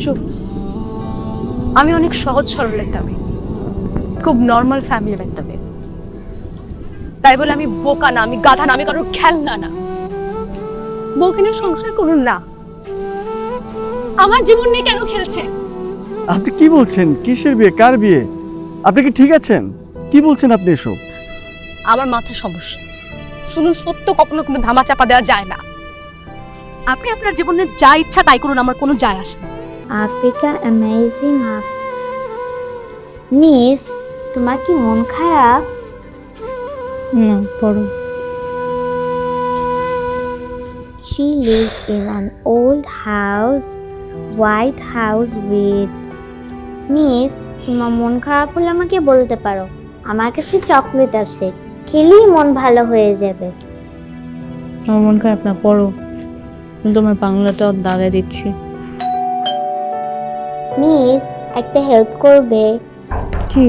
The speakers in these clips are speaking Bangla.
শুভ, আমি অনেক সহজ সরল একটা মেয়ে, খুব নর্মাল ফ্যামিলির একটা মেয়ে। তাই বলে আমি বোকা না, আমি গাধা না, আমি কারোর খেলনা না। বউকে নিয়ে সংসার করুন না। আমার জীবন নিয়ে কেন খেলছে? আপনি কি বলছেন? কিসের বিয়ে? কার বিয়ে? আপনি কি ঠিক আছেন? কি বলছেন আপনি এসব? আমার মাথার সমস্যা। শুনুন, সত্য কখনো কোনো ধামাচাপা দেওয়া যায় না। আপনি আপনার জীবনে যা ইচ্ছা তাই করুন, আমার কোনো যায় আসে না। আফ্রিকা অ্যামেজিং মিস, তোমার কি মন খারাপ? না, পড়ো। She lived in an old house, white house with... miss, তোমার মন খারাপ হলে আমাকে বলতে পারো, আমার কাছে চকলেট আছে, খেলেই মন ভালো হয়ে যাবে। আমার মন খারাপ না, পড়ো। তোমার বাংলাটা দাঁড়ায় দিচ্ছি। মিস, একটা হেল্প করবে? কি?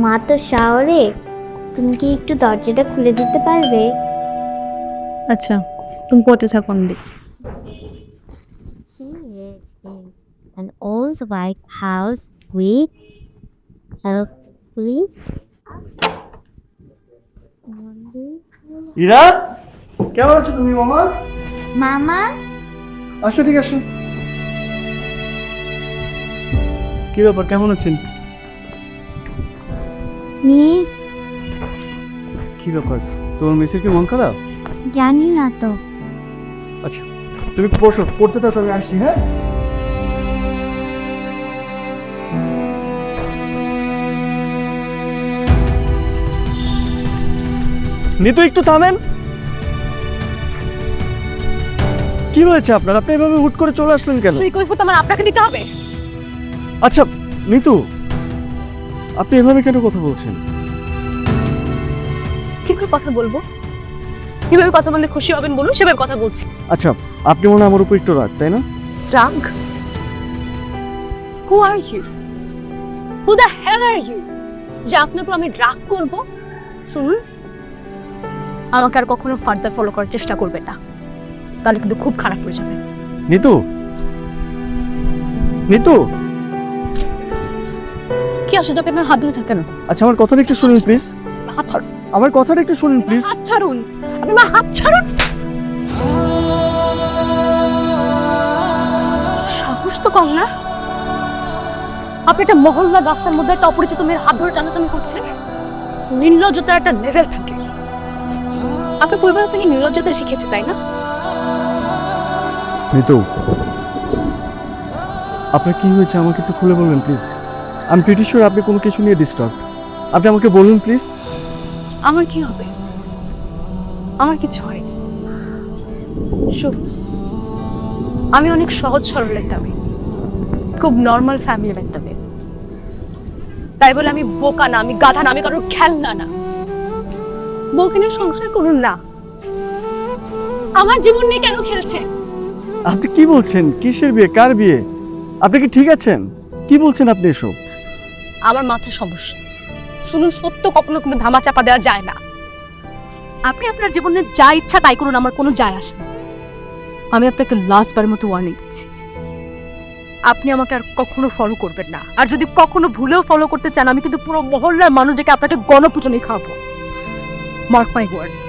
মা তো শাওরে, তুমি কি একটু দরজাটা খুলে দিতে পারবে? আচ্ছা, তুমি পড়তে থাকো, আমি দেখছি। She lived in an old white house with with Ira, কেমন আছো তুমি মামা? মামা। আসো, ঠিক আসো। কি ব্যাপার, কেমন আছেন? মিস, কি ব্যাপার, তোমার মেসের কি মন খারাপ? জানি না তো। আচ্ছা, তুমি বসো, পড়তে থাকো, আমি আসছি। হ্যাঁ, নিতু একটু থামেন। কি হয়েছে আপনার? আপনি এভাবে হুট করে চলে আসলেন কেন? সেই কৈফিয়ত আমার আপনাকে দিতে হবে? আচ্ছা নিতু, আপনি এভাবে কেন কথা বলছেন? কি করে কথা বলবো? কিভাবে কথা বললে খুশি হবেন বলুন, সেভাবে কথা বলছি। আচ্ছা, আপনি মনে হয় আমার উপর একটু রাগ, তাই না? রাগ? Who are you? Who the hell are you? যে আপনার উপর আমি রাগ করব? শুনুন, আমাকে আর কখনো ফার্দার ফলো করার চেষ্টা করবে না, তাহলে কিন্তু খুব খারাপ হয়ে যাবে। নিতু, নিতু, কি আসলে আপনি আমার হাত ধরেছেন কেন? আচ্ছা আমার কথাটা একটু শুনুন প্লিজ। হাত ছাড়ুন, আমার কথাটা একটু শুনুন প্লিজ। হাত ছাড়ুন, আপনি আমার হাত ছাড়ুন। সাহস তো কম না, আপনি একটা মহল্লা রাস্তার মধ্যে একটা অপরিচিত মেয়ের হাত ধরে টানাটানি করছেন। নির্লজ্জতার একটা লেভেল থাকে। আপনার পরিবার আপনাকে নির্লজ্জতা শিখেছে, তাই না? নিতু, আপনার কি হয়েছে আমাকে একটু খুলে বলবেন প্লিজ? আমি প্রিটি শিওর আপনি কোনো কিছু নিয়ে ডিস্টার্ব। আপনি আমাকে বলুন প্লিজ। আমার কি হবে? আমার কিছু হয়নি। শুভ, আমি অনেক সহজ সরল একটা মেয়ে, খুব নর্মাল ফ্যামিলির একটা মেয়ে। তাই বলে আমি বোকা না, আমি গাধা না, আমি কারোর খেলনা না। বউকে নিয়ে সংসার করুন না। আমার জীবন নিয়ে কেন খেলছে? আপনি কি বলছেন? কিসের বিয়ে? কার বিয়ে? আপনি কি ঠিক আছেন? কি বলছেন আপনি এসব? আমার মাথার সমস্যা। শুনুন, সত্য কখনো কোনো ধামাচাপা দেওয়া যায় না। আপনি আপনার জীবনে যা ইচ্ছা তাই করুন, আমার কোনো যায় আসে না। আমি আপনাকে লাস্টবার মতো ওয়ার্নিং দিচ্ছি, আপনি আমাকে আর কখনো ফলো করবেন না। আর যদি কখনো ভুলেও ফলো করতে চান, আমি কিন্তু পুরো মহল্লার মানুষদেরকে আপনাকে গণপিটুনি খাওয়াবো। মার্ক মাই ওয়ার্ডস।